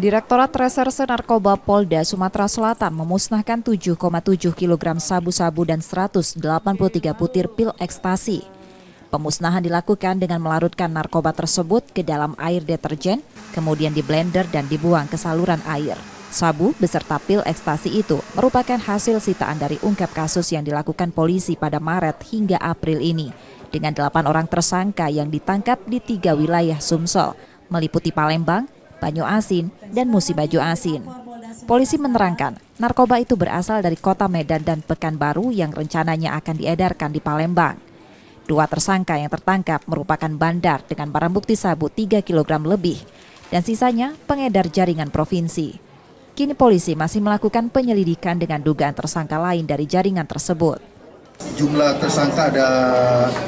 Direktorat Reserse Narkoba Polda Sumatera Selatan memusnahkan 7,7 kg sabu-sabu dan 183 butir pil ekstasi. Pemusnahan dilakukan dengan melarutkan narkoba tersebut ke dalam air deterjen, kemudian diblender dan dibuang ke saluran air. Sabu beserta pil ekstasi itu merupakan hasil sitaan dari ungkap kasus yang dilakukan polisi pada Maret hingga April ini, dengan 8 orang tersangka yang ditangkap di 3 wilayah Sumsel, meliputi Palembang, Banyuasin, dan Musi Baju Asin. Polisi menerangkan, narkoba itu berasal dari kota Medan dan Pekanbaru yang rencananya akan diedarkan di Palembang. 2 tersangka yang tertangkap merupakan bandar dengan barang bukti sabu 3 kg lebih, dan sisanya pengedar jaringan provinsi. Kini polisi masih melakukan penyelidikan dengan dugaan tersangka lain dari jaringan tersebut. Jumlah tersangka ada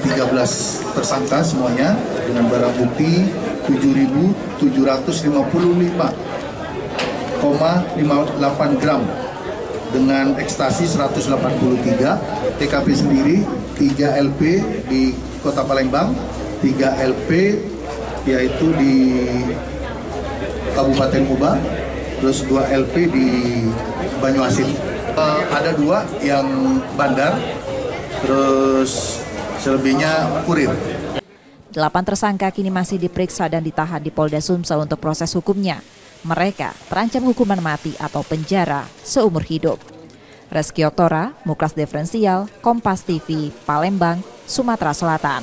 13 tersangka semuanya dengan barang bukti 7.755,58 gram dengan ekstasi 183, TKP sendiri 3 LP di Kota Palembang, 3 LP yaitu di Kabupaten Kuba, terus 2 LP di Banyuasin. Ada 2 yang bandar, terus selebihnya kurir. 8 tersangka kini masih diperiksa dan ditahan di Polda Sumsel untuk proses hukumnya. Mereka terancam hukuman mati atau penjara seumur hidup. Reski Oktora, Muklas Diferensial, Kompas TV, Palembang, Sumatera Selatan.